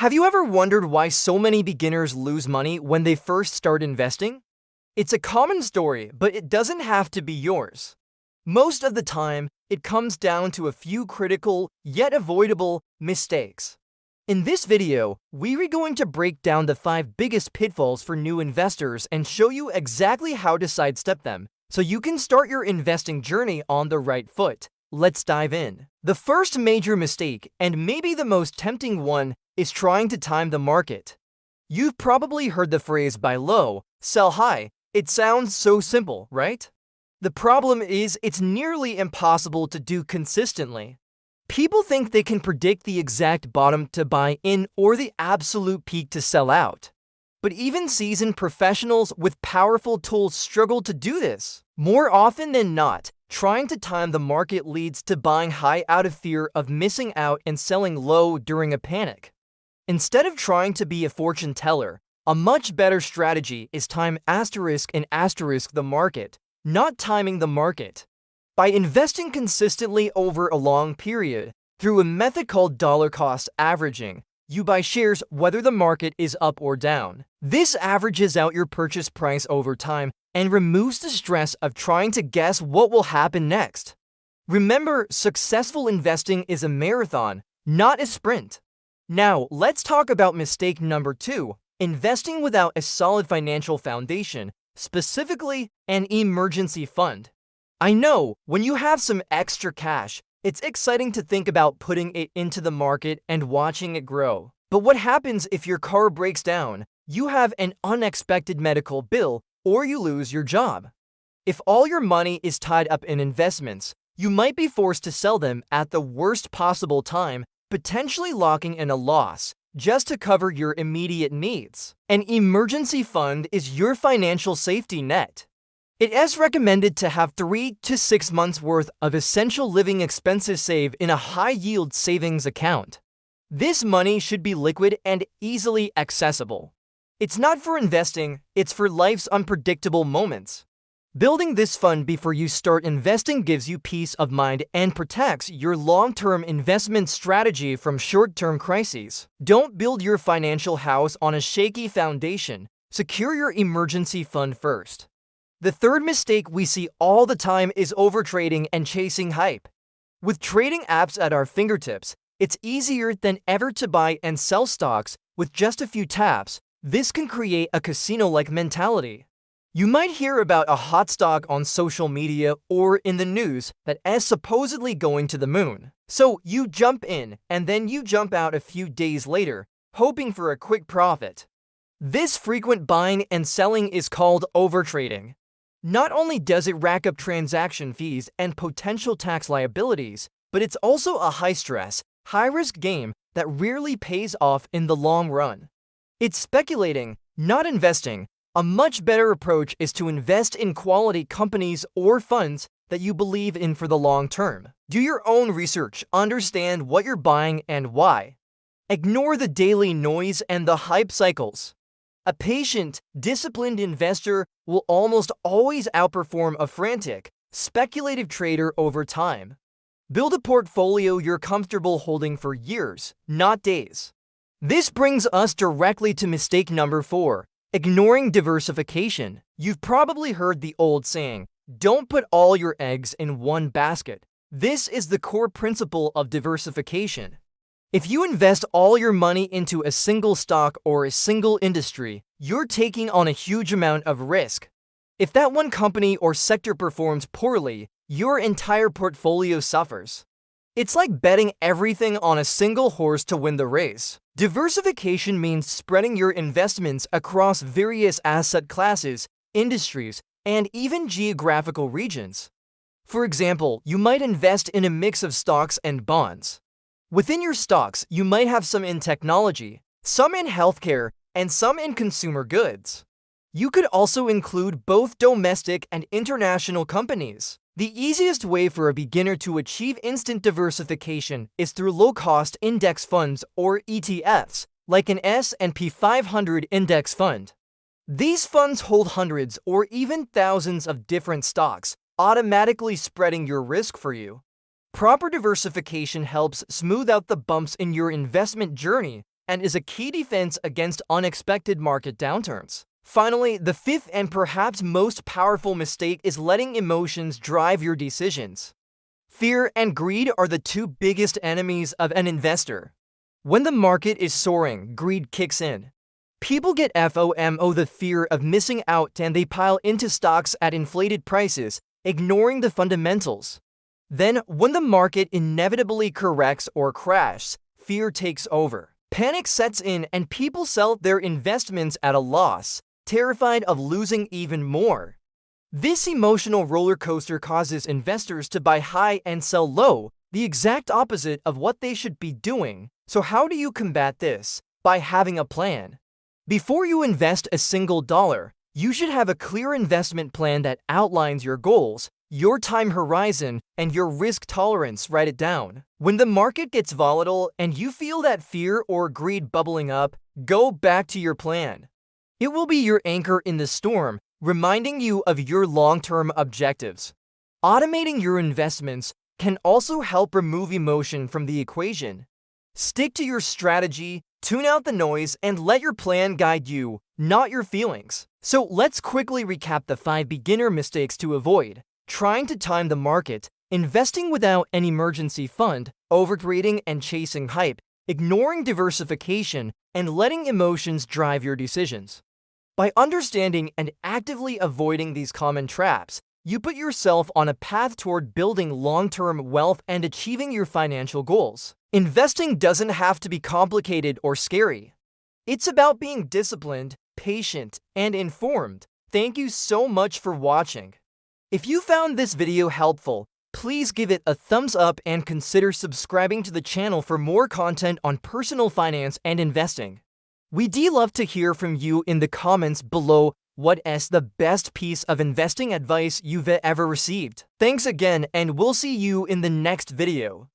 Have you ever wondered why so many beginners lose money when they first start investing? It's a common story, but it doesn't have to be yours. Most of the time, it comes down to a few critical, yet avoidable, mistakes. In this video, we're going to break down the 5 biggest pitfalls for new investors and show you exactly how to sidestep them, so you can start your investing journey on the right foot. Let's dive in. The first major mistake, and maybe the most tempting one, is trying to time the market. You've probably heard the phrase buy low, sell high. It sounds so simple, right? The problem is it's nearly impossible to do consistently. People think they can predict the exact bottom to buy in or the absolute peak to sell out. But even seasoned professionals with powerful tools struggle to do this. More often than not, trying to time the market leads to buying high out of fear of missing out and selling low during a panic. Instead of trying to be a fortune teller, a much better strategy is time the market, not timing the market. By investing consistently over a long period, through a method called dollar cost averaging, you buy shares whether the market is up or down. This averages out your purchase price over time and removes the stress of trying to guess what will happen next. Remember, successful investing is a marathon, not a sprint. Now, let's talk about mistake number 2, investing without a solid financial foundation, specifically an emergency fund. I know, when you have some extra cash, it's exciting to think about putting it into the market and watching it grow. But what happens if your car breaks down, you have an unexpected medical bill, or you lose your job? If all your money is tied up in investments, you might be forced to sell them at the worst possible time, potentially locking in a loss, just to cover your immediate needs. An emergency fund is your financial safety net. It is recommended to have 3 to 6 months worth of essential living expenses saved in a high-yield savings account. This money should be liquid and easily accessible. It's not for investing, it's for life's unpredictable moments. Building this fund before you start investing gives you peace of mind and protects your long-term investment strategy from short-term crises. Don't build your financial house on a shaky foundation. Secure your emergency fund first. The third mistake we see all the time is overtrading and chasing hype. With trading apps at our fingertips, it's easier than ever to buy and sell stocks with just a few taps. This can create a casino-like mentality. You might hear about a hot stock on social media or in the news that is supposedly going to the moon. So you jump in and then you jump out a few days later, hoping for a quick profit. This frequent buying and selling is called overtrading. Not only does it rack up transaction fees and potential tax liabilities, but it's also a high-stress, high-risk game that rarely pays off in the long run. It's speculating, not investing. A much better approach is to invest in quality companies or funds that you believe in for the long term. Do your own research, understand what you're buying and why. Ignore the daily noise and the hype cycles. A patient, disciplined investor will almost always outperform a frantic, speculative trader over time. Build a portfolio you're comfortable holding for years, not days. This brings us directly to mistake number 4, ignoring diversification. You've probably heard the old saying, don't put all your eggs in one basket. This is the core principle of diversification. If you invest all your money into a single stock or a single industry, you're taking on a huge amount of risk. If that one company or sector performs poorly, your entire portfolio suffers. It's like betting everything on a single horse to win the race. Diversification means spreading your investments across various asset classes, industries, and even geographical regions. For example, you might invest in a mix of stocks and bonds. Within your stocks, you might have some in technology, some in healthcare, and some in consumer goods. You could also include both domestic and international companies. The easiest way for a beginner to achieve instant diversification is through low-cost index funds or ETFs, like an S&P 500 index fund. These funds hold hundreds or even thousands of different stocks, automatically spreading your risk for you. Proper diversification helps smooth out the bumps in your investment journey, and is a key defense against unexpected market downturns. Finally, the fifth and perhaps most powerful mistake is letting emotions drive your decisions. Fear and greed are the two biggest enemies of an investor. When the market is soaring, greed kicks in. People get FOMO, the fear of missing out, and they pile into stocks at inflated prices, ignoring the fundamentals. Then, when the market inevitably corrects or crashes, fear takes over. Panic sets in and people sell their investments at a loss, terrified of losing even more. This emotional roller coaster causes investors to buy high and sell low, the exact opposite of what they should be doing. So how do you combat this? By having a plan. Before you invest a single dollar, you should have a clear investment plan that outlines your goals, your time horizon, and your risk tolerance. Write it down. When the market gets volatile and you feel that fear or greed bubbling up, go back to your plan. It will be your anchor in the storm, reminding you of your long-term objectives. Automating your investments can also help remove emotion from the equation. Stick to your strategy, tune out the noise, and let your plan guide you, not your feelings. So let's quickly recap the 5 beginner mistakes to avoid. Trying to time the market, investing without an emergency fund, overtrading and chasing hype, ignoring diversification, and letting emotions drive your decisions. By understanding and actively avoiding these common traps, you put yourself on a path toward building long-term wealth and achieving your financial goals. Investing doesn't have to be complicated or scary. It's about being disciplined, patient, and informed. Thank you so much for watching. If you found this video helpful, please give it a thumbs up and consider subscribing to the channel for more content on personal finance and investing. We'd love to hear from you in the comments below. What is the best piece of investing advice you've ever received? Thanks again, and we'll see you in the next video.